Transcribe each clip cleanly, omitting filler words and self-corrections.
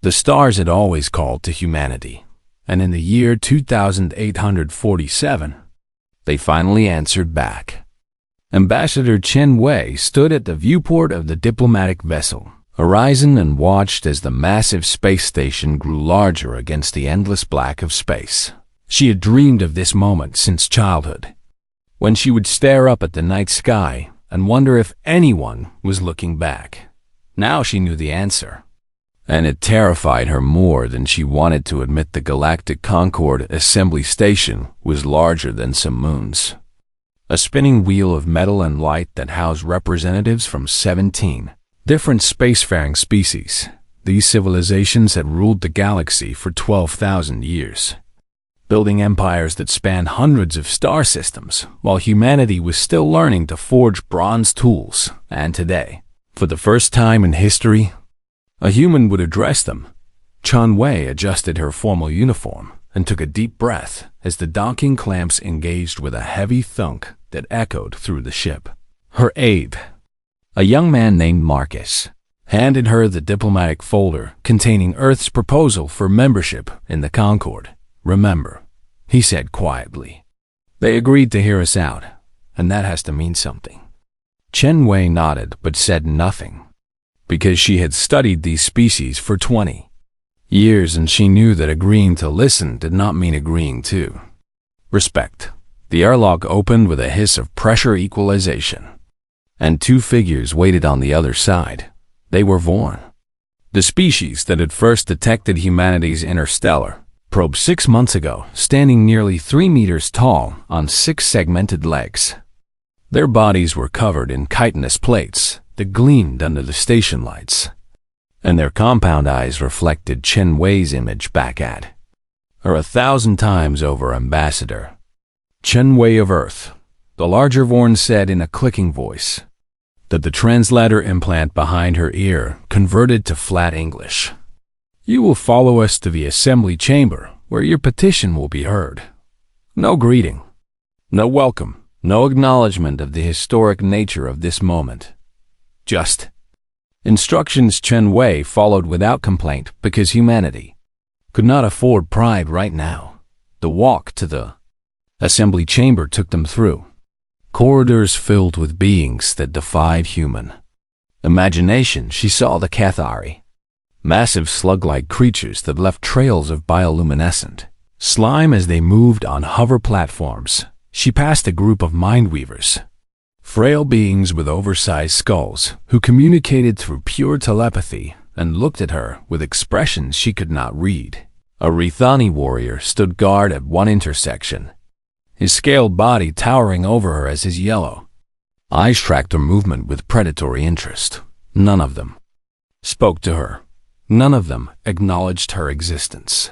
The stars had always called to humanity, and in the year 2847, they finally answered back. Ambassador Chen Wei stood at the viewport of the diplomatic vessel Horizon and watched as the massive space station grew larger against the endless black of space. She had dreamed of this moment since childhood, when she would stare up at the night sky and wonder if anyone was looking back. Now she knew the answer, and it terrified her more than she wanted to admit. The Galactic Concord Assembly Station was larger than some moons. A spinning wheel of metal and light that housed representatives from 17 different spacefaring species. These civilizations had ruled the galaxy for 12,000 years, building empires that spanned hundreds of star systems, while humanity was still learning to forge bronze tools. And today, for the first time in history, a human would address them. Chen Wei adjusted her formal uniform and took a deep breath as the docking clamps engaged with a heavy thunk that echoed through the ship. Her aide, a young man named Marcus, handed her the diplomatic folder containing Earth's proposal for membership in the Concord. "Remember," he said quietly, "they agreed to hear us out, and that has to mean something." Chen Wei nodded but said nothing, because she had studied these species for 20 years and she knew that agreeing to listen did not mean agreeing to respect. The airlock opened with a hiss of pressure equalization, and two figures waited on the other side. They were Vorn, the species that had first detected humanity's interstellar probe 6 months ago, standing nearly 3 meters tall on 6 segmented legs. Their bodies were covered in chitinous plates that gleamed under the station lights, and their compound eyes reflected Chen Wei's image back at her 1,000 times over. "Ambassador Chen Wei of Earth," the larger Vorn said in a clicking voice that the translator implant behind her ear converted to flat English. "You will follow us to the assembly chamber, where your petition will be heard. No greeting, no welcome, no acknowledgement of the historic nature of this moment. Just instructions." Chen Wei followed without complaint because humanity could not afford pride right now. The walk to the assembly chamber took them through corridors filled with beings that defied human imagination. She saw the Cathari, massive slug-like creatures that left trails of bioluminescent slime as they moved on hover platforms. She passed a group of mind-weavers, frail beings with oversized skulls who communicated through pure telepathy and looked at her with expressions she could not read. A Rithani warrior stood guard at one intersection, his scaled body towering over her as his yellow eyes tracked her movement with predatory interest. None of them spoke to her. None of them acknowledged her existence,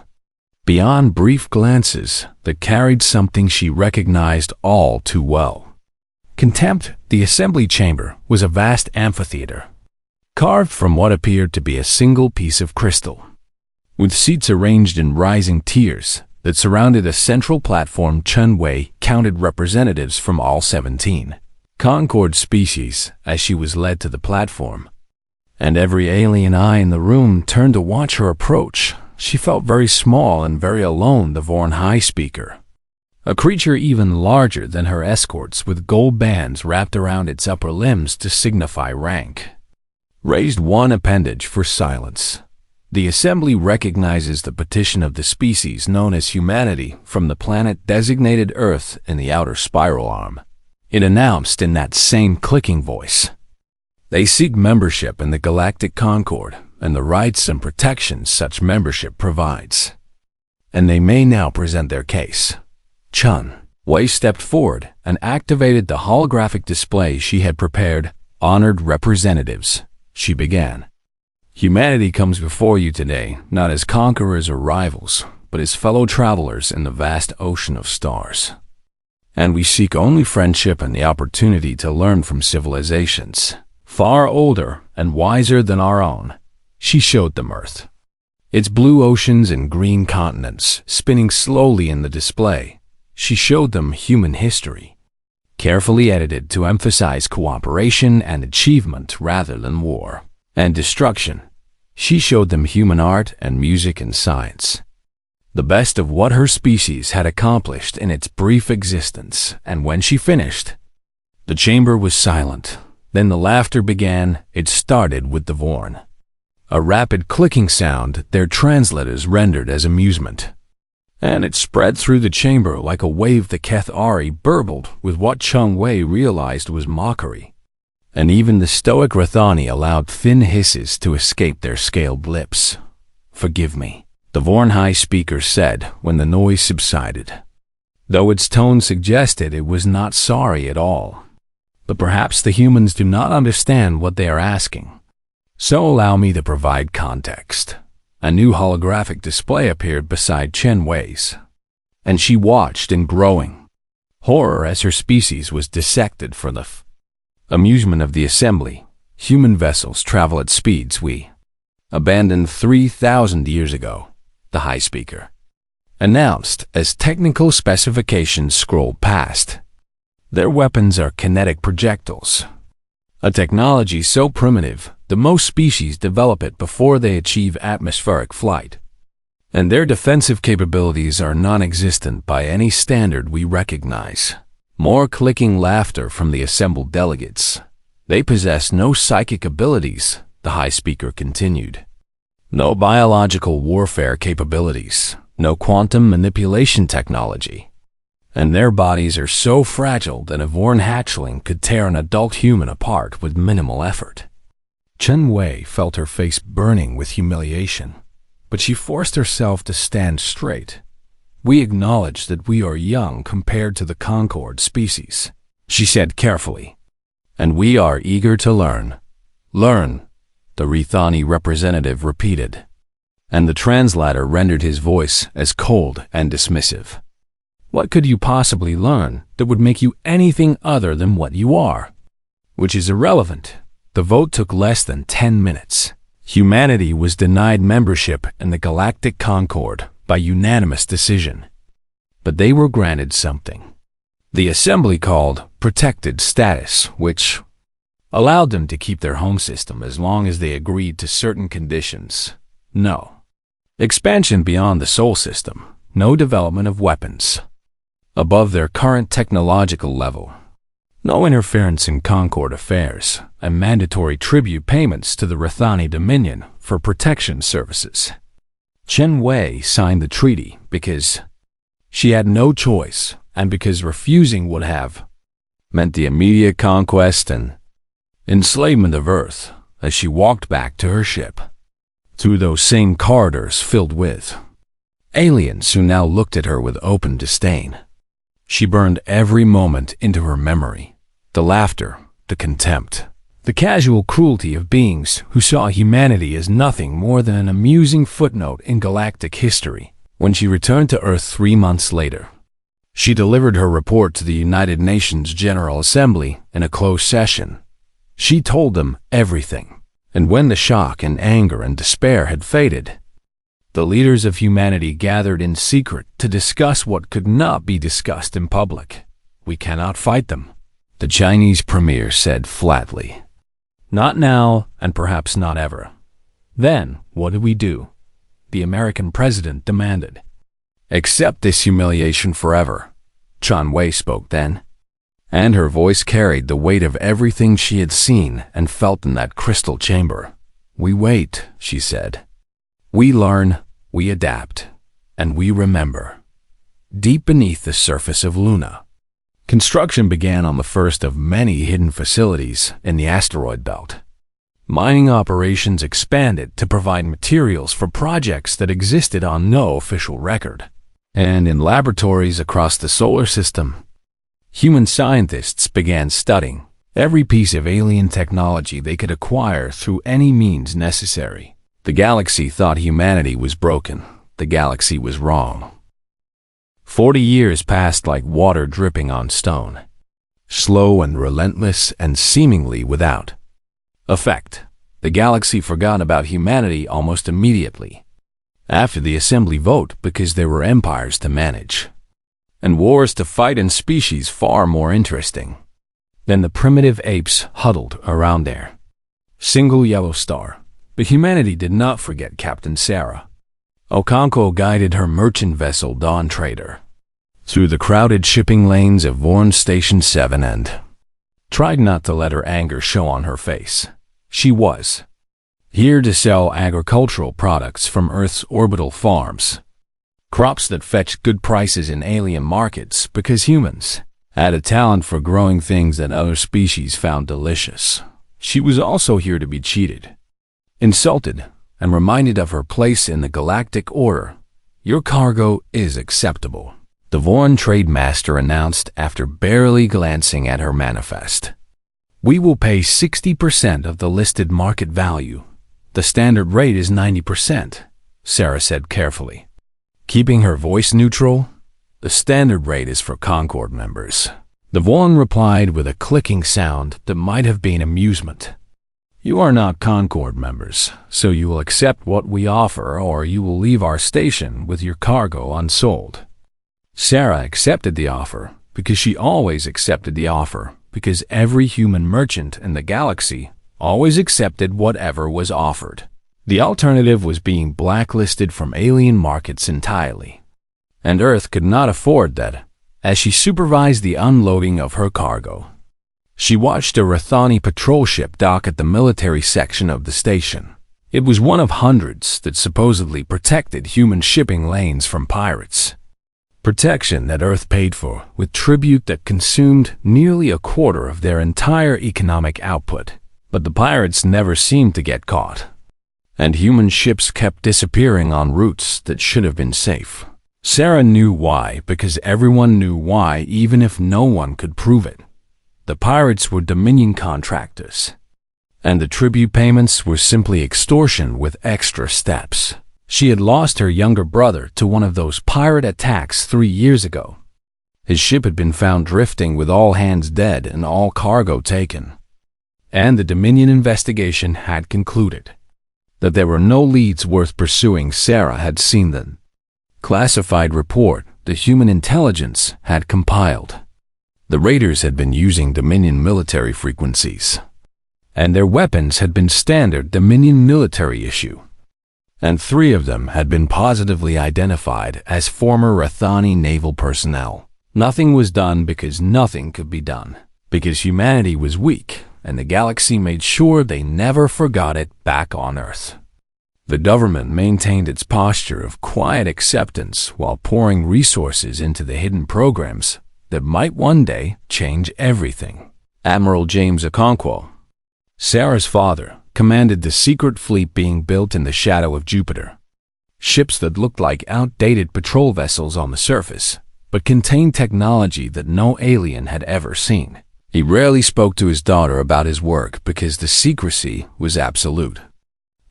beyond brief glances that carried something she recognized all too well. Contempt. The assembly chamber was a vast amphitheater, carved from what appeared to be a single piece of crystal, with seats arranged in rising tiers that surrounded a central platform. Chen Wei counted representatives from all 17 Concord species as she was led to the platform, and every alien eye in the room turned to watch her approach. She felt very small and very alone. The Vorn High Speaker, a creature even larger than her escorts with gold bands wrapped around its upper limbs to signify rank, raised one appendage for silence. The assembly recognizes the petition of the species known as humanity from the planet designated Earth in the outer spiral arm. It announced in that same clicking voice. They seek membership in the Galactic Concord and the rights and protections such membership provides, and they may now present their case. Chen Wei stepped forward and activated the holographic display she had prepared. "Honored representatives," she began. "Humanity comes before you today not as conquerors or rivals, but as fellow travelers in the vast ocean of stars. And we seek only friendship and the opportunity to learn from civilizations far older and wiser than our own." She showed them Earth, its blue oceans and green continents spinning slowly in the display. She showed them human history, carefully edited to emphasize cooperation and achievement rather than war and destruction. She showed them human art and music and science, the best of what her species had accomplished in its brief existence, and when she finished, the chamber was silent. Then the laughter began. It started with the Vorn, a rapid clicking sound their translators rendered as amusement, and it spread through the chamber like a wave. The Kethari burbled with what Chung Wei realized was mockery, and even the stoic Rathani allowed thin hisses to escape their scaled lips. "Forgive me," the Vorn high speaker said when the noise subsided, though its tone suggested it was not sorry at all. "But perhaps the humans do not understand what they are asking. So allow me to provide context." A new holographic display appeared beside Chen Wei's, and she watched in growing horror as her species was dissected for the amusement of the assembly. "Human vessels travel at speeds we abandoned 3,000 years ago," the high speaker announced as technical specifications scrolled past. "Their weapons are kinetic projectiles, a technology so primitive that most species develop it before they achieve atmospheric flight. And their defensive capabilities are non-existent by any standard we recognize." More clicking laughter from the assembled delegates. "They possess no psychic abilities," the high speaker continued. "No biological warfare capabilities, no quantum manipulation technology. And their bodies are so fragile that a Vorn hatchling could tear an adult human apart with minimal effort." Chen Wei felt her face burning with humiliation, but she forced herself to stand straight. "We acknowledge that we are young compared to the Concord species," she said carefully. "And we are eager to learn." "Learn," the Rithani representative repeated, and the translator rendered his voice as cold and dismissive. "What could you possibly learn that would make you anything other than what you are?" "Which is irrelevant." The vote took less than 10 minutes. Humanity was denied membership in the Galactic Concord by unanimous decision. But they were granted something the Assembly called protected status, which allowed them to keep their home system as long as they agreed to certain conditions. No expansion beyond the Sol system, no development of weapons above their current technological level, no interference in Concord affairs, and mandatory tribute payments to the Rathani Dominion for protection services. Chen Wei signed the treaty because she had no choice, and because refusing would have meant the immediate conquest and enslavement of Earth. As she walked back to her ship, through those same corridors filled with aliens who now looked at her with open disdain, she burned every moment into her memory. The laughter, the contempt, the casual cruelty of beings who saw humanity as nothing more than an amusing footnote in galactic history. When she returned to Earth 3 months later, she delivered her report to the United Nations General Assembly in a closed session. She told them everything, and when the shock and anger and despair had faded, the leaders of humanity gathered in secret to discuss what could not be discussed in public. "We cannot fight them," the Chinese premier said flatly. "Not now, and perhaps not ever." "Then, what do we do?" the American president demanded. "Accept this humiliation forever," Chen Wei spoke then, and her voice carried the weight of everything she had seen and felt in that crystal chamber. "We wait," she said. "We learn, we adapt, and we remember." Deep beneath the surface of Luna, construction began on the first of many hidden facilities in the asteroid belt. Mining operations expanded to provide materials for projects that existed on no official record. And in laboratories across the solar system, human scientists began studying every piece of alien technology they could acquire through any means necessary. The galaxy thought humanity was broken. The galaxy was wrong. 40 years passed like water dripping on stone, slow and relentless and seemingly without effect. The galaxy forgot about humanity almost immediately after the assembly vote because there were empires to manage and wars to fight in species far more interesting than the primitive apes huddled around their single yellow star. But humanity did not forget Captain Sarah. Okonkwo guided her merchant vessel Dawn Trader through the crowded shipping lanes of Vorn Station 7 and tried not to let her anger show on her face. She was here to sell agricultural products from Earth's orbital farms, crops that fetched good prices in alien markets because humans had a talent for growing things that other species found delicious. She was also here to be cheated, insulted, and reminded of her place in the galactic order. Your cargo is acceptable, the Vorn trade master announced after barely glancing at her manifest. We will pay 60% of the listed market value. The standard rate is 90%, Sarah said carefully. Keeping her voice neutral, the standard rate is for Concord members. The Vorn replied with a clicking sound that might have been amusement. You are not Concord members, so you will accept what we offer or you will leave our station with your cargo unsold. Sarah accepted the offer because she always accepted the offer because every human merchant in the galaxy always accepted whatever was offered. The alternative was being blacklisted from alien markets entirely, and Earth could not afford that. As she supervised the unloading of her cargo, she watched a Rathani patrol ship dock at the military section of the station. It was one of hundreds that supposedly protected human shipping lanes from pirates. Protection that Earth paid for with tribute that consumed nearly a quarter of their entire economic output. But the pirates never seemed to get caught, and human ships kept disappearing on routes that should have been safe. Sarah knew why because everyone knew why even if no one could prove it. The pirates were Dominion contractors, and the tribute payments were simply extortion with extra steps. She had lost her younger brother to one of those pirate attacks 3 years ago. His ship had been found drifting with all hands dead and all cargo taken. And the Dominion investigation had concluded that there were no leads worth pursuing. Sarah had seen the classified report the human intelligence had compiled. The raiders had been using Dominion military frequencies, and their weapons had been standard Dominion military issue. And 3 of them had been positively identified as former Rathani naval personnel. Nothing was done because nothing could be done, because humanity was weak, and the galaxy made sure they never forgot it back on Earth. The government maintained its posture of quiet acceptance while pouring resources into the hidden programs that might one day change everything. Admiral James Okonkwo, Sarah's father, commanded the secret fleet being built in the shadow of Jupiter. Ships that looked like outdated patrol vessels on the surface, but contained technology that no alien had ever seen. He rarely spoke to his daughter about his work because the secrecy was absolute.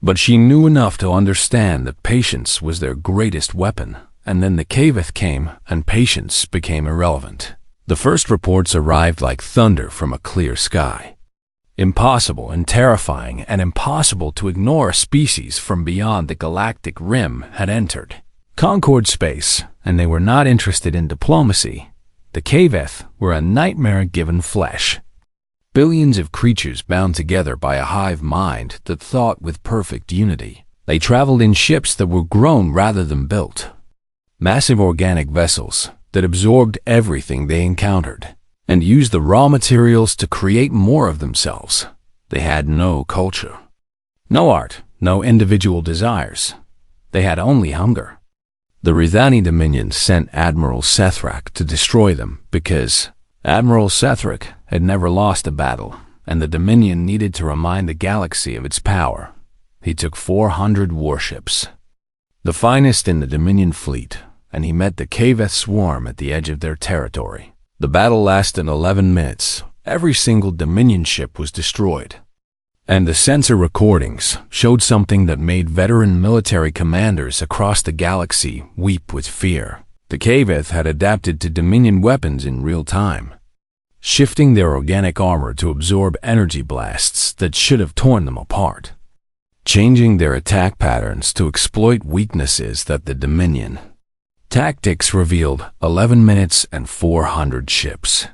But she knew enough to understand that patience was their greatest weapon, and then the Kaveth came and patience became irrelevant. The first reports arrived like thunder from a clear sky. Impossible and terrifying and impossible to ignore a species from beyond the galactic rim had entered Concord space, and they were not interested in diplomacy. The Kaveth were a nightmare given flesh. Billions of creatures bound together by a hive mind that thought with perfect unity. They traveled in ships that were grown rather than built. Massive organic vessels that absorbed everything they encountered and used the raw materials to create more of themselves. They had no culture, no art, no individual desires. They had only hunger. The Rathani Dominion sent Admiral Sethrak to destroy them because Admiral Sethrak had never lost a battle, and the Dominion needed to remind the galaxy of its power. He took 400 warships, the finest in the Dominion fleet, and he met the Kaveth swarm at the edge of their territory. The battle lasted 11 minutes. Every single Dominion ship was destroyed, and the sensor recordings showed something that made veteran military commanders across the galaxy weep with fear. The Kaveth had adapted to Dominion weapons in real time, shifting their organic armor to absorb energy blasts that should have torn them apart, changing their attack patterns to exploit weaknesses that the Dominion tactics revealed. 11 minutes and 400 ships,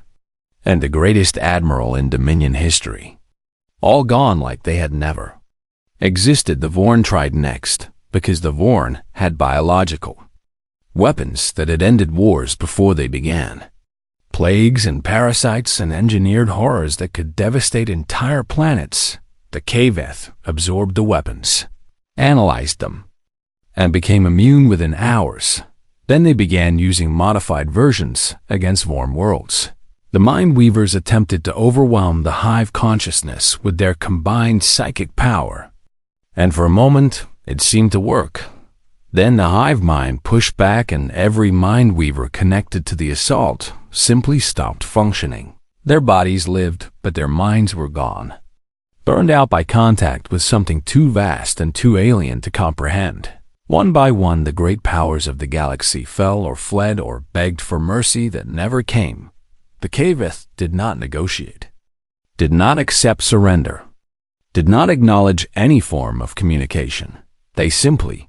and the greatest admiral in Dominion history, all gone like they had never existed the Vorn tried next, because the Vorn had biological weapons that had ended wars before they began. Plagues and parasites and engineered horrors that could devastate entire planets. The Kaveth absorbed the weapons, analyzed them, and became immune within hours. Then they began using modified versions against Vorn worlds. The Mind Weavers attempted to overwhelm the Hive consciousness with their combined psychic power. And for a moment, it seemed to work. Then the Hive mind pushed back and every Mind Weaver connected to the assault simply stopped functioning. Their bodies lived, but their minds were gone. Burned out by contact with something too vast and too alien to comprehend. One by one, the great powers of the galaxy fell or fled or begged for mercy that never came. The Kaveth did not negotiate, did not accept surrender, did not acknowledge any form of communication. They simply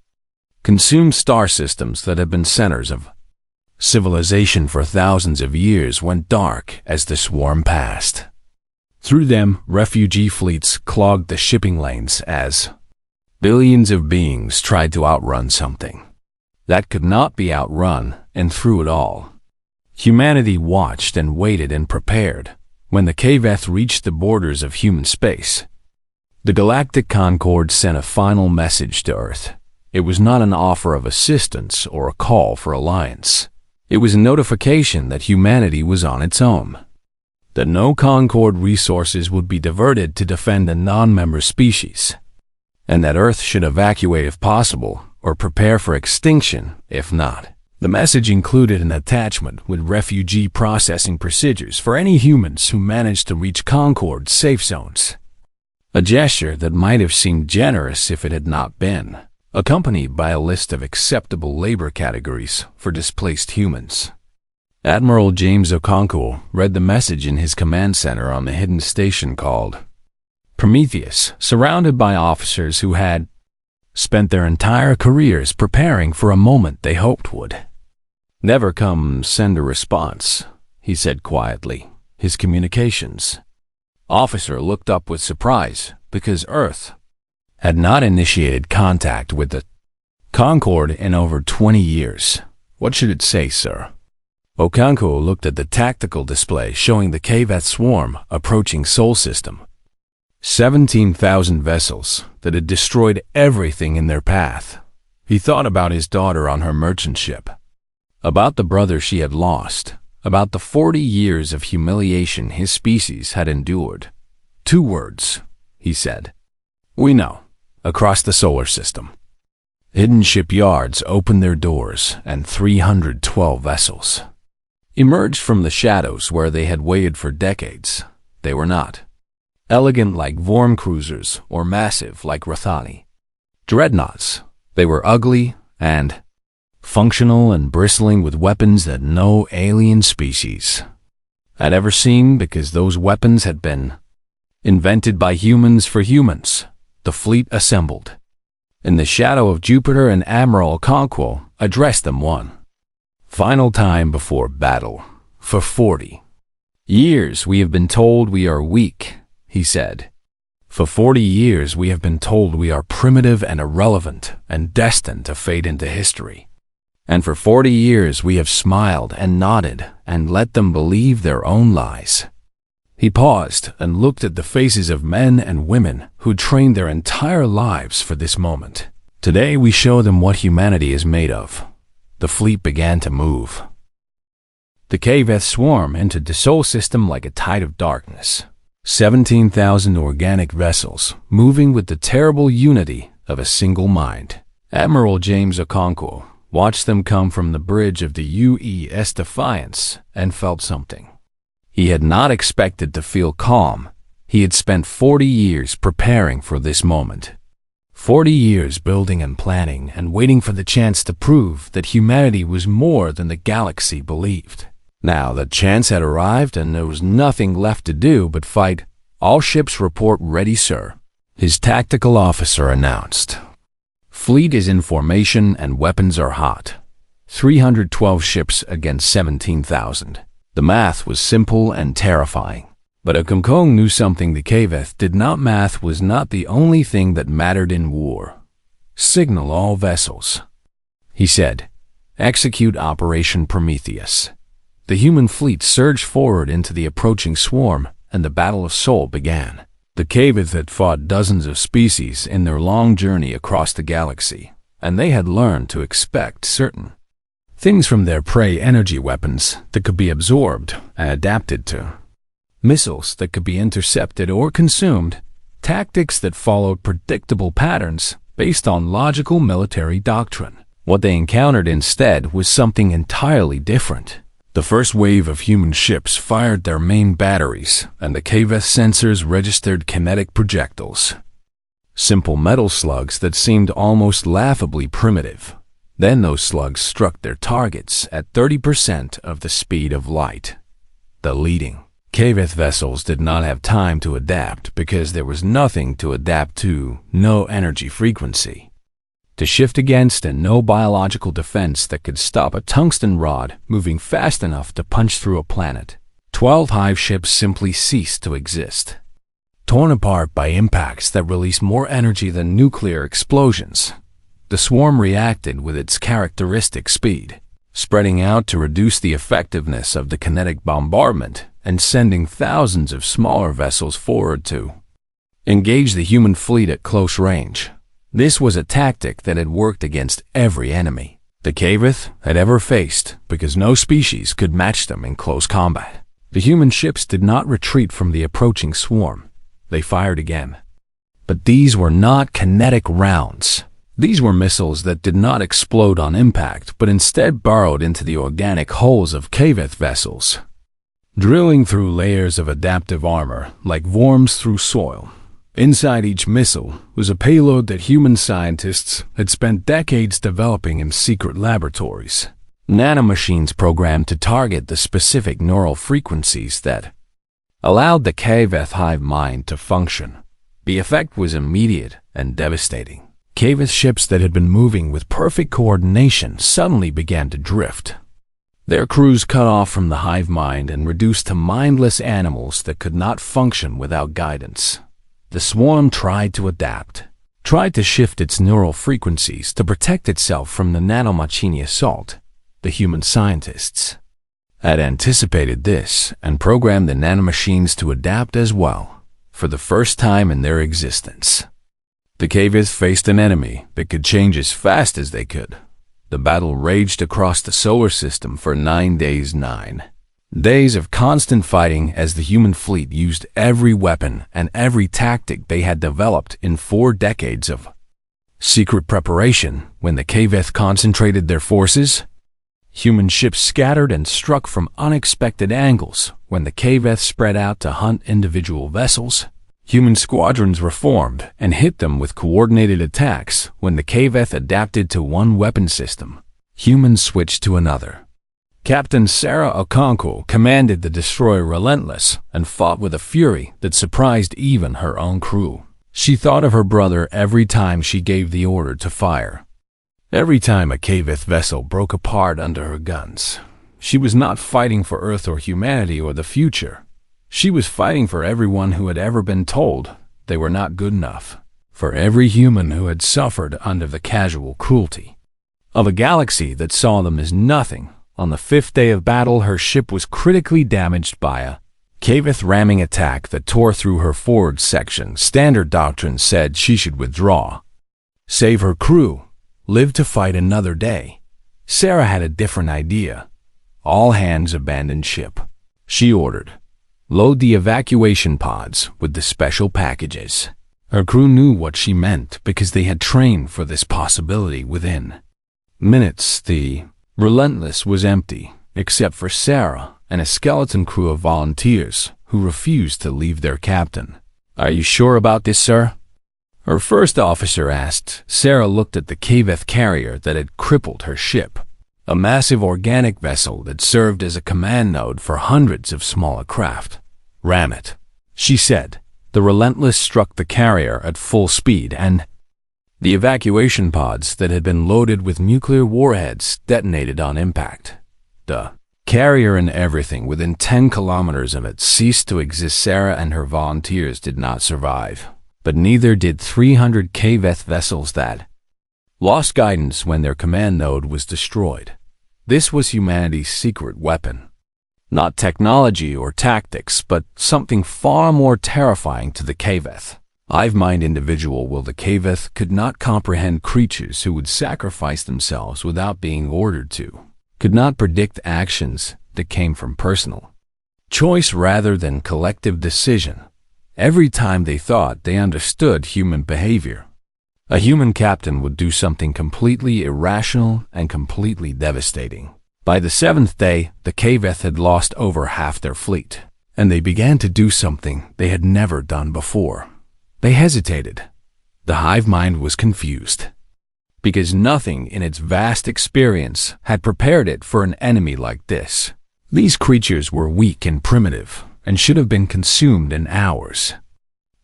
consumed star systems that had been centers of civilization for thousands of years went dark as the swarm passed. Through them, refugee fleets clogged the shipping lanes as billions of beings tried to outrun something that could not be outrun, and through it all, humanity watched and waited and prepared. When the Kaveth reached the borders of human space, the Galactic Concord sent a final message to Earth. It was not an offer of assistance or a call for alliance. It was a notification that humanity was on its own, that no Concord resources would be diverted to defend a non-member species, and that Earth should evacuate if possible, or prepare for extinction if not. The message included an attachment with refugee processing procedures for any humans who managed to reach Concord's safe zones. A gesture that might have seemed generous if it had not been, accompanied by a list of acceptable labor categories for displaced humans. Admiral James Okonkwo read the message in his command center on the hidden station called Prometheus, surrounded by officers who had spent their entire careers preparing for a moment they hoped would never come. Send a response, he said quietly. His communications officer looked up with surprise because Earth had not initiated contact with the Concord in over 20 years. What should it say, sir? Okonkwo looked at the tactical display showing the Kaveth swarm approaching Sol System. 17,000 vessels that had destroyed everything in their path. He thought about his daughter on her merchant ship, about the brother she had lost, about the 40 years of humiliation his species had endured. 2 words, he said. We know. Across the solar system, hidden shipyards opened their doors and 312 vessels emerged from the shadows where they had waited for decades. They were not elegant like Vorn cruisers or massive like Rathani dreadnoughts. They were ugly and functional and bristling with weapons that no alien species had ever seen, because those weapons had been invented by humans for humans. The fleet assembled in the shadow of Jupiter, and Admiral Okonkwo addressed them one final time before battle. For 40 years we have been told we are weak, he said. For 40 years we have been told we are primitive and irrelevant and destined to fade into history. And for 40 years we have smiled and nodded and let them believe their own lies. He paused and looked at the faces of men and women who trained their entire lives for this moment. Today we show them what humanity is made of. The fleet began to move. The Kaveth swarm entered the Sol System like a tide of darkness. 17,000 organic vessels, moving with the terrible unity of a single mind. Admiral James Okonkwo watched them come from the bridge of the UES Defiance and felt something. He had not expected to feel calm. He had spent 40 years preparing for this moment. 40 years building and planning and waiting for the chance to prove that humanity was more than the galaxy believed. Now the chance had arrived and there was nothing left to do but fight. All ships report ready, sir, his tactical officer announced. Fleet is in formation and weapons are hot. 312 ships against 17,000. The math was simple and terrifying, But Akungkong knew something the Kaveth did not. Math was not the only thing that mattered in war. Signal all vessels, he said. Execute Operation Prometheus. The human fleet surged forward into the approaching swarm, and the Battle of Seoul began. The Kaveth had fought dozens of species in their long journey across the galaxy, and they had learned to expect certain things from their prey: energy weapons that could be absorbed and adapted to, missiles that could be intercepted or consumed, tactics that followed predictable patterns based on logical military doctrine. What they encountered instead was something entirely different. The first wave of human ships fired their main batteries, and the Kaveth sensors registered kinetic projectiles. Simple metal slugs that seemed almost laughably primitive. Then those slugs struck their targets at 30% of the speed of light. The leading Kaveth vessels did not have time to adapt because there was nothing to adapt to: no energy frequency to shift against, and no biological defense that could stop a tungsten rod moving fast enough to punch through a planet. 12 hive ships simply ceased to exist, torn apart by impacts that released more energy than nuclear explosions. The swarm reacted with its characteristic speed, spreading out to reduce the effectiveness of the kinetic bombardment and sending thousands of smaller vessels forward to engage the human fleet at close range. This was a tactic that had worked against every enemy the Kaveth had ever faced, because no species could match them in close combat. The human ships did not retreat from the approaching swarm. They fired again. But these were not kinetic rounds. These were missiles that did not explode on impact, but instead burrowed into the organic hulls of Kaveth vessels, drilling through layers of adaptive armor like worms through soil. Inside each missile was a payload that human scientists had spent decades developing in secret laboratories. Nanomachines programmed to target the specific neural frequencies that allowed the Kaveth hive mind to function. The effect was immediate and devastating. Kaveth ships that had been moving with perfect coordination suddenly began to drift, their crews cut off from the hive mind and reduced to mindless animals that could not function without guidance. The swarm tried to adapt, tried to shift its neural frequencies to protect itself from the nanomachine assault. The human scientists had anticipated this and programmed the nanomachines to adapt as well, for the first time in their existence. The Kaveth faced an enemy that could change as fast as they could. The battle raged across the solar system for 9 days, 9 days of constant fighting as the human fleet used every weapon and every tactic they had developed in 4 decades of secret preparation. When the Kaveth concentrated their forces, human ships scattered and struck from unexpected angles. When the Kaveth spread out to hunt individual vessels, human squadrons reformed and hit them with coordinated attacks. When the Kaveth adapted to one weapon system, humans switched to another. Captain Sarah Okonkwo commanded the destroyer Relentless and fought with a fury that surprised even her own crew. She thought of her brother every time she gave the order to fire. Every time a Kaveth vessel broke apart under her guns, she was not fighting for Earth or humanity or the future. She was fighting for everyone who had ever been told they were not good enough, for every human who had suffered under the casual cruelty of a galaxy that saw them as nothing. On the 5th day of battle, her ship was critically damaged by a Kaveth ramming attack that tore through her forward section. Standard doctrine said she should withdraw, save her crew, live to fight another day. Sarah had a different idea. All hands abandoned ship. She ordered, load the evacuation pods with the special packages. Her crew knew what she meant because they had trained for this possibility. Within minutes, the Relentless was empty, except for Sarah and a skeleton crew of volunteers who refused to leave their captain. "Are you sure about this, sir?" her first officer asked. Sarah looked at the Kaveth carrier that had crippled her ship, a massive organic vessel that served as a command node for hundreds of smaller craft. "Ram it," she said. The Relentless struck the carrier at full speed, and the evacuation pods that had been loaded with nuclear warheads detonated on impact. The Carrier and everything within 10 kilometers of it ceased to exist. Sarah and her volunteers did not survive, but neither did 300 KVETH vessels that lost guidance when their command node was destroyed. This was humanity's secret weapon. Not technology or tactics, but something far more terrifying to the KVETH. Hive mind individual will the KVETH could not comprehend creatures who would sacrifice themselves without being ordered to, could not predict actions that came from personal choice rather than collective decision. Every time they thought they understood human behavior, a human captain would do something completely irrational and completely devastating. By the 7th day, the KVETH had lost over half their fleet, and they began to do something they had never done before. They hesitated. The hive mind was confused, because nothing in its vast experience had prepared it for an enemy like this. These creatures were weak and primitive, and should have been consumed in hours.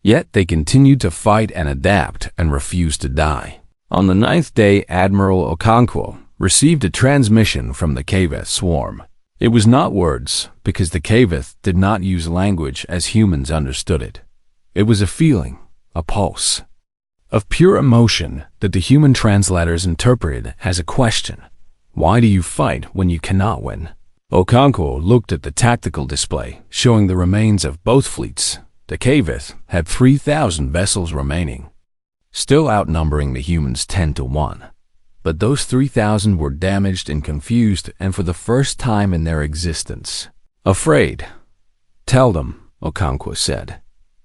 Yet they continued to fight and adapt and refused to die. On the 9th day, Admiral Okonkwo received a transmission from the KVETH swarm. It was not words, because the KVETH did not use language as humans understood it. It was a feeling, a pulse, of pure emotion that the human translators interpreted as a question. Why do you fight when you cannot win? Okonkwo looked at the tactical display, showing the remains of both fleets. The KVETH had 3,000 vessels remaining, still outnumbering the humans 10 to 1. But those 3,000 were damaged and confused, and for the first time in their existence, afraid. Tell them, Okonkwo said,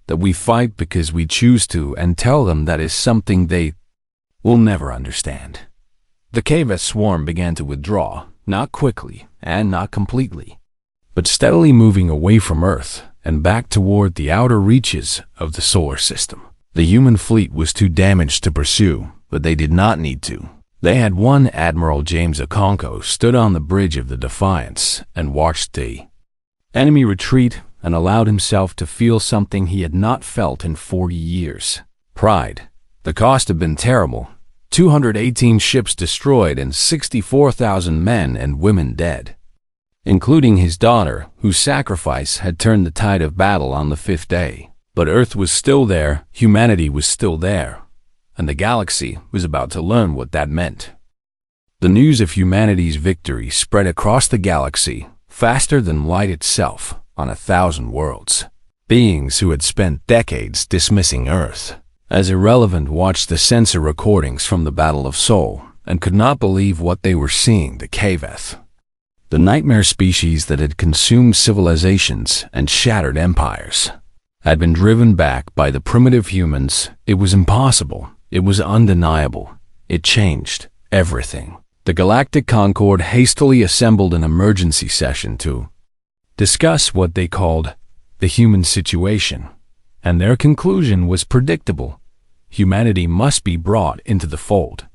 that we fight because we choose to, and tell them that is something they will never understand. The KVETH swarm began to withdraw, not quickly and not completely, but steadily moving away from Earth and back toward the outer reaches of the solar system. The human fleet was too damaged to pursue, but they did not need to. They had one Admiral James Okonkwo stood on the bridge of the Defiance and watched the enemy retreat and allowed himself to feel something he had not felt in 40 years. Pride. The cost had been terrible. 218 ships destroyed and 64,000 men and women dead, including his daughter, whose sacrifice had turned the tide of battle on the 5th day. But Earth was still there, humanity was still there, and the galaxy was about to learn what that meant. The news of humanity's victory spread across the galaxy faster than light itself on 1,000 worlds. Beings who had spent decades dismissing Earth as irrelevant watched the sensor recordings from the Battle of Seoul and could not believe what they were seeing. The KVETH, the nightmare species that had consumed civilizations and shattered empires, had been driven back by the primitive humans. It was impossible. It was undeniable. It changed everything. The Galactic Concord hastily assembled an emergency session to discuss what they called the human situation, and their conclusion was predictable. Humanity must be brought into the fold,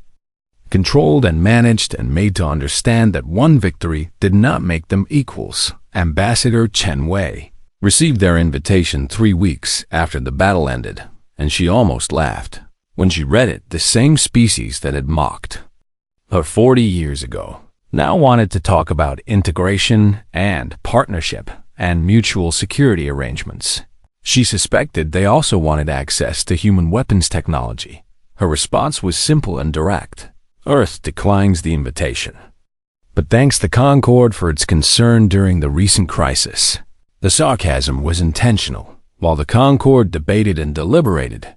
controlled and managed, and made to understand that one victory did not make them equals. Ambassador Chen Wei received their invitation 3 weeks after the battle ended, and she almost laughed when she read it. The same species that had mocked her 40 years ago now wanted to talk about integration and partnership and mutual security arrangements. She suspected they also wanted access to human weapons technology. Her response was simple and direct. Earth declines the invitation, but thanks the Concord for its concern during the recent crisis. The sarcasm was intentional. While the Concord debated and deliberated,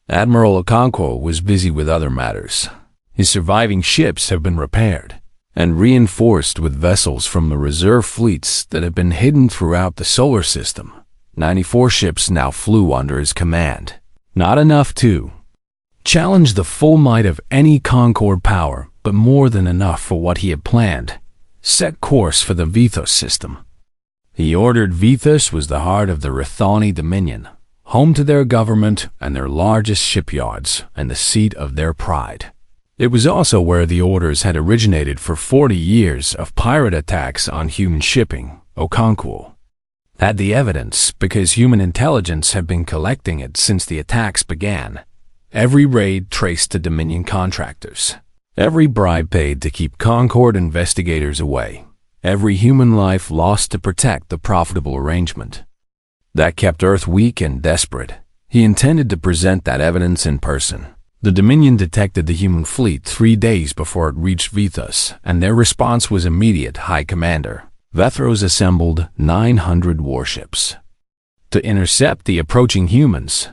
Admiral Okonkwo was busy with other matters. His surviving ships have been repaired and reinforced with vessels from the reserve fleets that have been hidden throughout the solar system. 94 ships now flew under his command. Not enough to challenge the full might of any Concord power, but more than enough for what he had planned. Set course for the Vethos system. He ordered. Vethos was the heart of the Rithani Dominion, home to their government and their largest shipyards, and the seat of their pride. It was also where the orders had originated for 40 years of pirate attacks on human shipping. Okonkwo had the evidence because human intelligence had been collecting it since the attacks began. Every raid traced to Dominion contractors. Every bribe paid to keep Concord investigators away. every human life lost to protect the profitable arrangement. That kept Earth weak and desperate. He intended to present that evidence in person. The Dominion detected the human fleet 3 days before it reached Vethos, and their response was immediate. High Commander Vethros assembled 900 warships to intercept the approaching humans,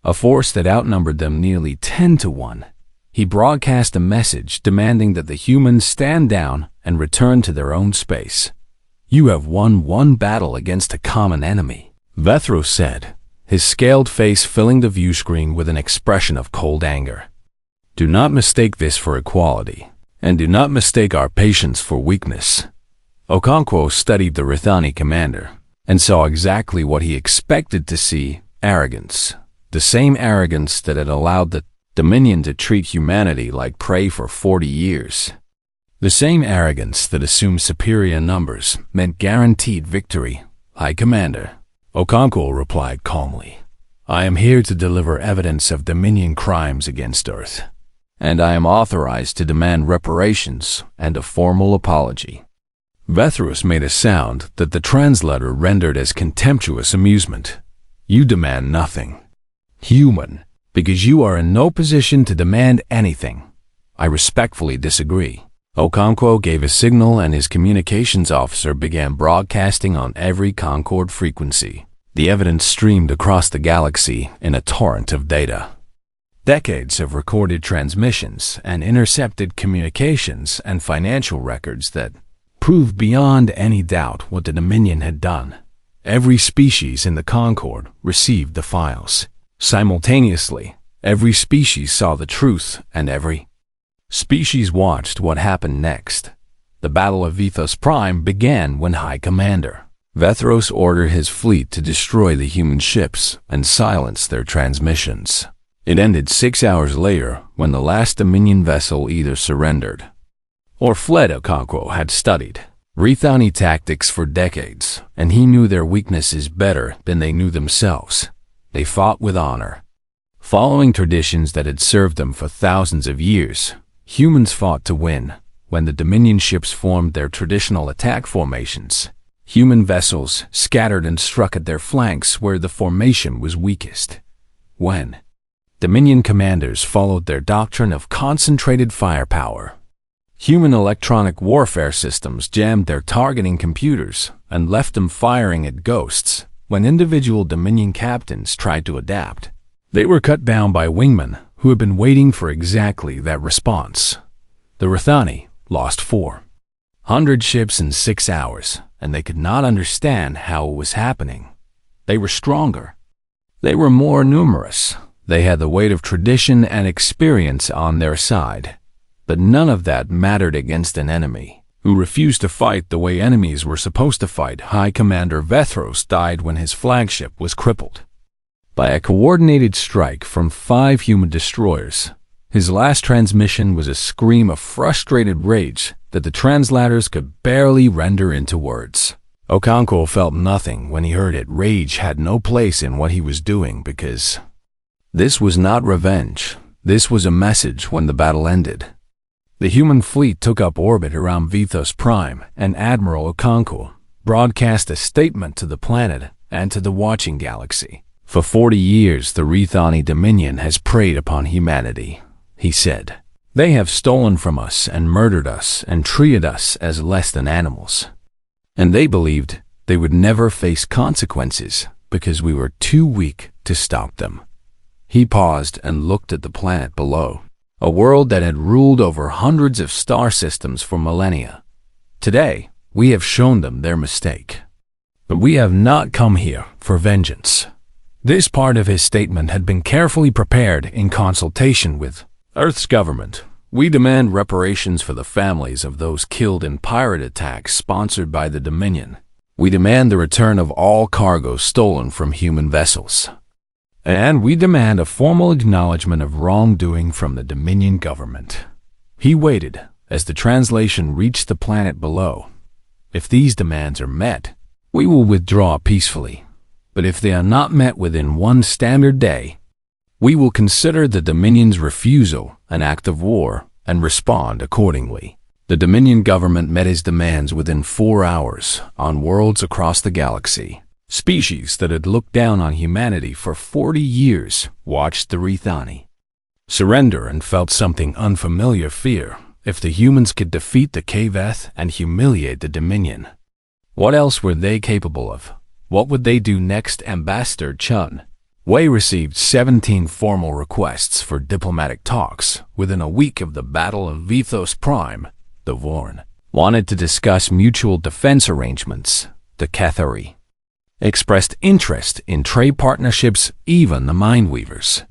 a force that outnumbered them nearly 10 to 1. He broadcast a message demanding that the humans stand down and return to their own space. "You have won one battle against a common enemy," Vethros said, his scaled face filling the view screen with an expression of cold anger. "Do not mistake this for equality, and do not mistake our patience for weakness." Okonkwo studied the Rithani commander and saw exactly what he expected to see: arrogance. The same arrogance that had allowed the Dominion to treat humanity like prey for 40 years. The same arrogance that assumed superior numbers meant guaranteed victory. "High Commander," Okonkwo replied calmly, "I am here to deliver evidence of Dominion crimes against Earth, and I am authorized to demand reparations and a formal apology." Vethros made a sound that the translator rendered as contemptuous amusement. "You demand nothing, human, because you are in no position to demand anything. I respectfully disagree." Okonkwo gave a signal and his communications officer began broadcasting on every Concord frequency. The evidence streamed across the galaxy in a torrent of data. Decades of recorded transmissions and intercepted communications and financial records that proved beyond any doubt what the Dominion had done. Every species in the Concord received the files. Simultaneously, every species saw the truth, and every species watched what happened next. The Battle of Vethos Prime began when High Commander Vethros ordered his fleet to destroy the human ships and silence their transmissions. It ended 6 hours later when the last Dominion vessel either surrendered or fled. Okonkwo had studied Rithani tactics for decades, and he knew their weaknesses better than they knew themselves. They fought with honor, following traditions that had served them for thousands of years. Humans fought to win. When the Dominion ships formed their traditional attack formations, human vessels scattered and struck at their flanks where the formation was weakest. When Dominion commanders followed their doctrine of concentrated firepower, human electronic warfare systems jammed their targeting computers and left them firing at ghosts. When individual Dominion captains tried to adapt, they were cut down by wingmen who had been waiting for exactly that response. The Rithani lost 400 ships in 6 hours, and they could not understand how it was happening. They were stronger. They were more numerous. They had the weight of tradition and experience on their side. But none of that mattered against an enemy who refused to fight the way enemies were supposed to fight. High Commander Vethros died when his flagship was crippled by a coordinated strike from 5 human destroyers. His last transmission was a scream of frustrated rage that the translators could barely render into words. Okonkwo felt nothing when he heard it. Rage had no place in what he was doing, because this was not revenge. This was a message. When the battle ended, the human fleet took up orbit around Vethos Prime, and Admiral Okonkwo broadcast a statement to the planet and to the watching galaxy. "For 40 years, the Rithani Dominion has preyed upon humanity," he said. "They have stolen from us and murdered us and treated us as less than animals. And they believed they would never face consequences because we were too weak to stop them." He paused and looked at the planet below, a world that had ruled over hundreds of star systems for millennia. "Today, we have shown them their mistake. But we have not come here for vengeance." This part of his statement had been carefully prepared in consultation with Earth's government. "We demand reparations for the families of those killed in pirate attacks sponsored by the Dominion. We demand the return of all cargo stolen from human vessels. And we demand a formal acknowledgement of wrongdoing from the Dominion government." He waited as the translation reached the planet below. "If these demands are met, we will withdraw peacefully. But if they are not met within 1 standard day, we will consider the Dominion's refusal an act of war and respond accordingly." The Dominion government met his demands within 4 hours on worlds across the galaxy. Species that had looked down on humanity for 40 years watched the Rethani surrender and felt something unfamiliar fear. If the humans could defeat the Kaveth and humiliate the Dominion, what else were they capable of? What would they do next? Ambassador Chun Wei received 17 formal requests for diplomatic talks within a week of the Battle of Vethos Prime. The Vorn wanted to discuss mutual defense arrangements. The Cathari expressed interest in trade partnerships. Even the Mindweavers,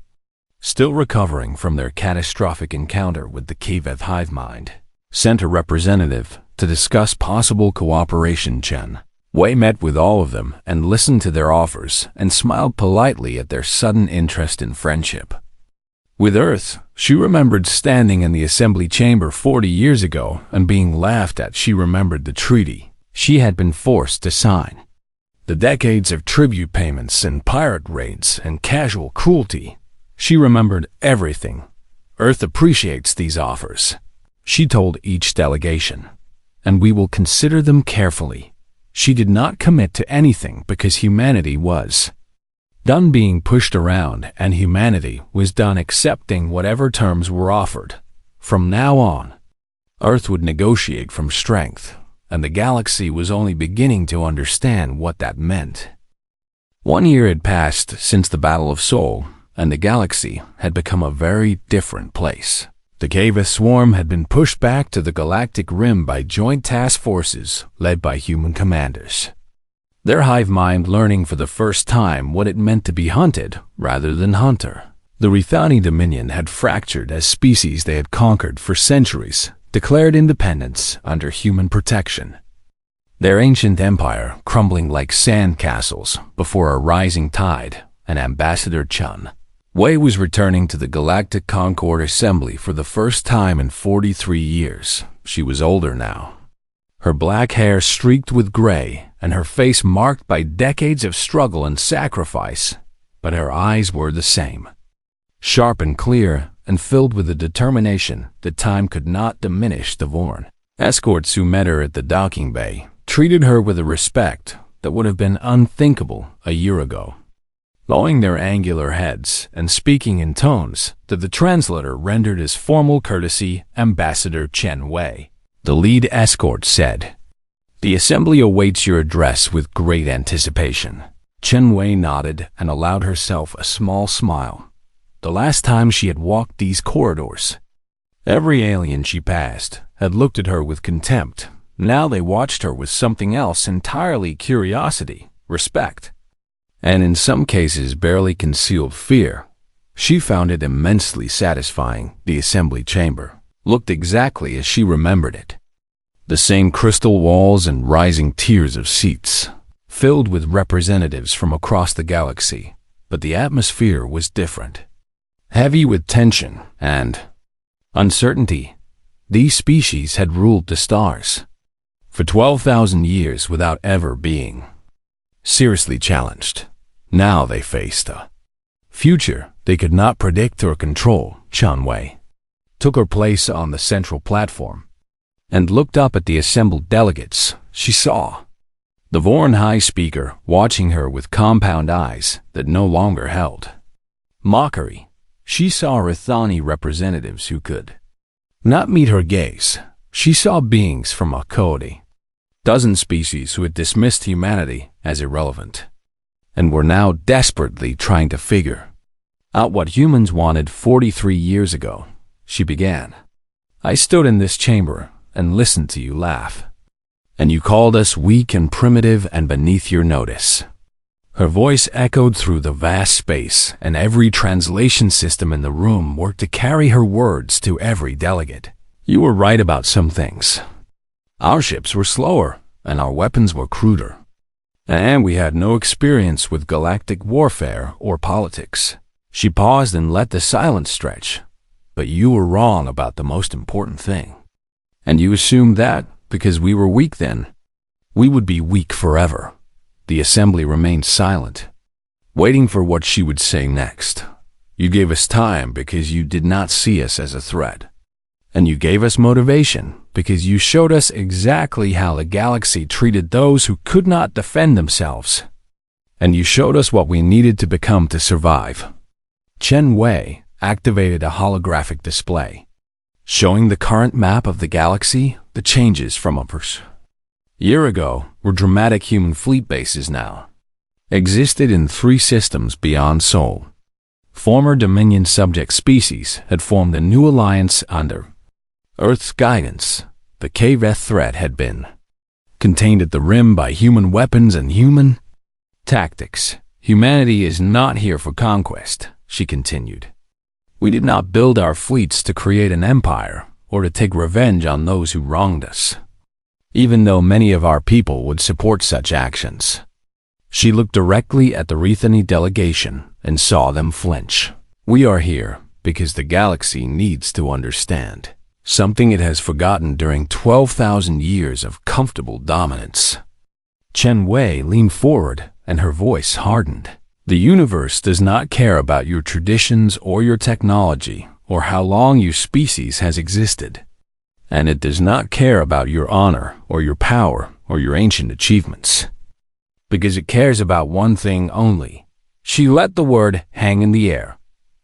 still recovering from their catastrophic encounter with the Kaveth hive mind, sent a representative to discuss possible cooperation. Chen Wei met with all of them and listened to their offers and smiled politely at their sudden interest in friendship. With Earth, she remembered standing in the assembly chamber 40 years ago and being laughed at. She remembered the treaty she had been forced to sign, the decades of tribute payments and pirate raids and casual cruelty. She remembered everything. Earth appreciates these offers, she told each delegation, and we will consider them carefully. She did not commit to anything because humanity was done being pushed around and humanity was done accepting whatever terms were offered. From now on, Earth would negotiate from strength, and the galaxy was only beginning to understand what that meant. 1 year had passed since the Battle of Sol, and the galaxy had become a very different place. The Kaveth swarm had been pushed back to the galactic rim by joint task forces led by human commanders, their hive mind learning for the first time what it meant to be hunted rather than hunter. The Rethani Dominion had fractured as species they had conquered for centuries, declared independence under human protection, their ancient empire crumbling like sand castles before a rising tide. And Ambassador Chun Wei was returning to the Galactic Concord Assembly for the first time in 43 years. She was older now, her black hair streaked with gray and her face marked by decades of struggle and sacrifice, but her eyes were the same, sharp and clear and filled with a determination that time could not diminish. The Vorn escorts who met her at the docking bay treated her with a respect that would have been unthinkable a year ago, bowing their angular heads and speaking in tones that the translator rendered as formal courtesy. Ambassador Chen Wei, the lead escort, said, "The assembly awaits your address with great anticipation." Chen Wei nodded and allowed herself a small smile. The last time she had walked these corridors, every alien she passed had looked at her with contempt. Now they watched her with something else entirely: curiosity, respect, and in some cases barely concealed fear. She found it immensely satisfying. The assembly chamber looked exactly as she remembered it. The same crystal walls and rising tiers of seats, filled with representatives from across the galaxy, but the atmosphere was different, heavy with tension and uncertainty. These species had ruled the stars for 12,000 years without ever being seriously challenged. Now they faced a future they could not predict or control. Chen Wei took her place on the central platform and looked up at the assembled delegates. She saw the Vorn High Speaker watching her with compound eyes that no longer held mockery. She saw Rethani representatives who could not meet her gaze. She saw beings from a dozen species who had dismissed humanity as irrelevant and were now desperately trying to figure out what humans wanted. 43 years ago, she began, "I stood in this chamber and listened to you laugh, and you called us weak and primitive and beneath your notice." Her voice echoed through the vast space, and every translation system in the room worked to carry her words to every delegate. "You were right about some things. Our ships were slower, and our weapons were cruder, and we had no experience with galactic warfare or politics." She paused and let the silence stretch. "But you were wrong about the most important thing. And you assumed that, because we were weak then, we would be weak forever." The assembly remained silent, waiting for what she would say next. "You gave us time because you did not see us as a threat. And you gave us motivation because you showed us exactly how the galaxy treated those who could not defend themselves. And you showed us what we needed to become to survive. Chen Wei activated a holographic display, showing the current map of the galaxy, the changes from a year ago were dramatic human fleet bases now. Existed in 3 systems beyond Sol. Former Dominion subject species had formed a new alliance under Earth's guidance. The Kaveth threat had been contained at the rim by human weapons and human tactics. Humanity is not here for conquest, she continued. We did not build our fleets to create an empire or to take revenge on those who wronged us, even though many of our people would support such actions. She looked directly at the Rethany delegation and saw them flinch. We are here because the galaxy needs to understand something it has forgotten during 12,000 years of comfortable dominance. Chen Wei leaned forward and her voice hardened. The universe does not care about your traditions or your technology or how long your species has existed. And it does not care about your honor or your power or your ancient achievements. Because it cares about one thing only. She let the word hang in the air.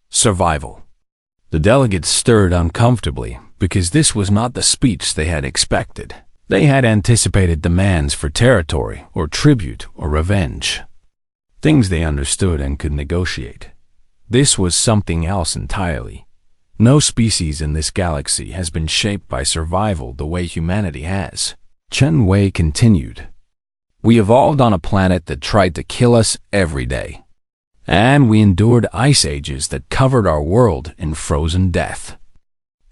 Survival. The delegates stirred uncomfortably because this was not the speech they had expected. They had anticipated demands for territory or tribute or revenge. Things they understood and could negotiate. This was something else entirely. No species in this galaxy has been shaped by survival the way humanity has. Chen Wei continued. We evolved on a planet that tried to kill us every day. And we endured ice ages that covered our world in frozen death.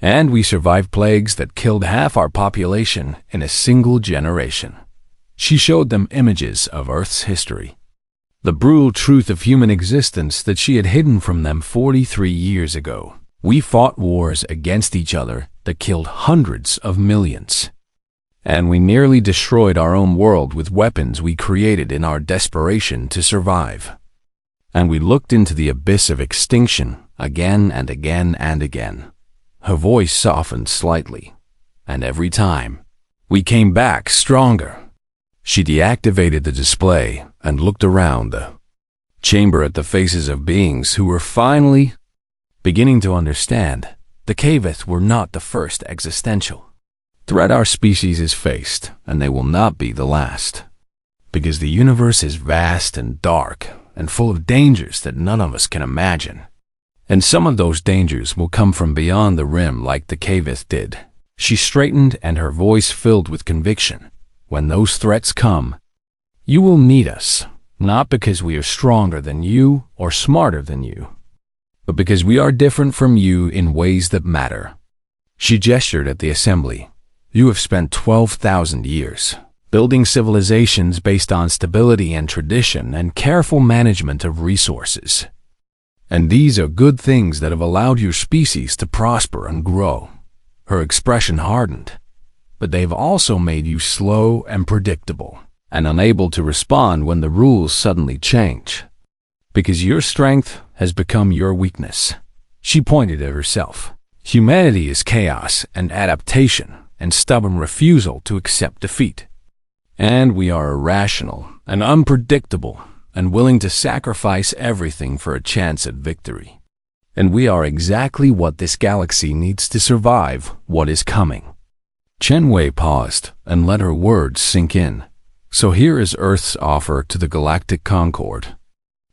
And we survived plagues that killed half our population in a single generation. She showed them images of Earth's history. The brutal truth of human existence that she had hidden from them 43 years ago. We fought wars against each other that killed hundreds of millions. And we nearly destroyed our own world with weapons we created in our desperation to survive. And we looked into the abyss of extinction again and again and again. Her voice softened slightly, and every time, we came back stronger. She deactivated the display and looked around the chamber at the faces of beings who were finally beginning to understand. The Kaveth were not the first existential threat our species has faced, and they will not be the last. Because the universe is vast and dark and full of dangers that none of us can imagine. And some of those dangers will come from beyond the rim like the Kaveth did. She straightened and her voice filled with conviction. When those threats come, you will need us, not because we are stronger than you or smarter than you, but because we are different from you in ways that matter. She gestured at the assembly. You have spent 12,000 years building civilizations based on stability and tradition and careful management of resources. And these are good things that have allowed your species to prosper and grow. Her expression hardened. But they've also made you slow and predictable, and unable to respond when the rules suddenly change. Because your strength has become your weakness. She pointed at herself. Humanity is chaos and adaptation and stubborn refusal to accept defeat. And we are irrational and unpredictable and willing to sacrifice everything for a chance at victory. And we are exactly what this galaxy needs to survive what is coming. Chen Wei paused and let her words sink in. So here is Earth's offer to the Galactic Concord.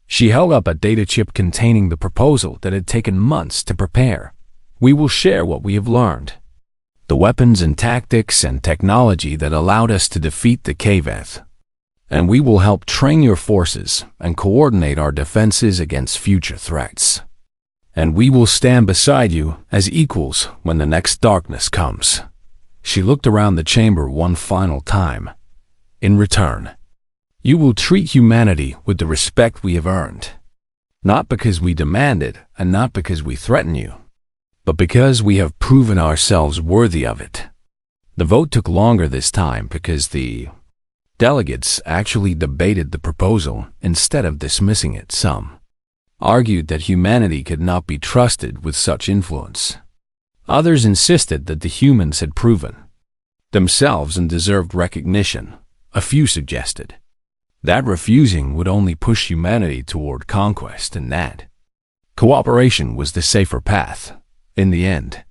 She held up a data chip containing the proposal that had taken months to prepare. We will share what we have learned. The weapons and tactics and technology that allowed us to defeat the Kaveth. And we will help train your forces and coordinate our defenses against future threats. And we will stand beside you as equals when the next darkness comes. She looked around the chamber one final time. In return, you will treat humanity with the respect we have earned. Not because we demand it and not because we threaten you, but because we have proven ourselves worthy of it. The vote took longer this time because the delegates actually debated the proposal instead of dismissing it. Some argued that humanity could not be trusted with such influence. Others insisted that the humans had proven themselves and deserved recognition. A few suggested that refusing would only push humanity toward conquest and that cooperation was the safer path. In the end,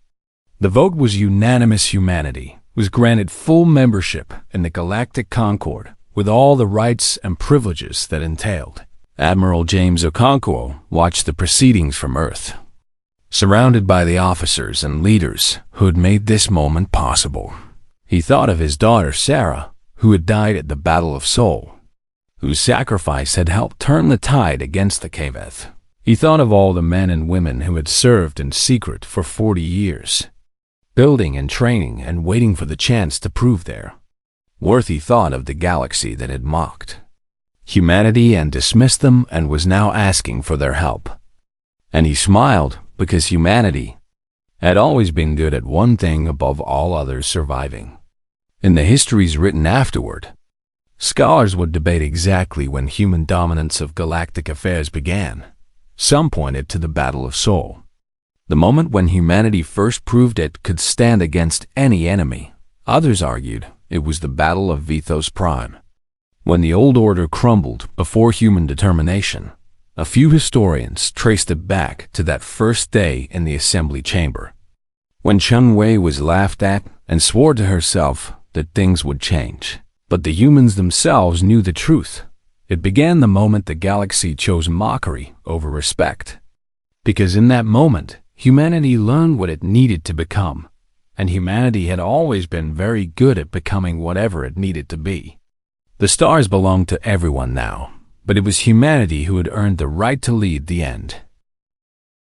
the vote was unanimous. Humanity was granted full membership in the Galactic Concord with all the rights and privileges that entailed. Admiral James Okonkwo watched the proceedings from Earth, surrounded by the officers and leaders who had made this moment possible. He thought of his daughter Sarah, who had died at the Battle of Seoul, whose sacrifice had helped turn the tide against the Kaveth. He thought of all the men and women who had served in secret for 40 years, building and training and waiting for the chance to prove their worth. He thought of the galaxy that had mocked humanity and dismissed them and was now asking for their help. And he smiled because humanity had always been good at one thing above all others: surviving. In the histories written afterward, scholars would debate exactly when human dominance of galactic affairs began. Some pointed to the Battle of Seoul, the moment when humanity first proved it could stand against any enemy. Others argued it was the Battle of Vithos Prime, when the old order crumbled before human determination. A few historians traced it back to that first day in the assembly chamber, when Chun Wei was laughed at and swore to herself that things would change. But the humans themselves knew the truth. It began the moment the galaxy chose mockery over respect. Because in that moment, humanity learned what it needed to become, and humanity had always been very good at becoming whatever it needed to be. The stars belonged to everyone now, but it was humanity who had earned the right to lead the end.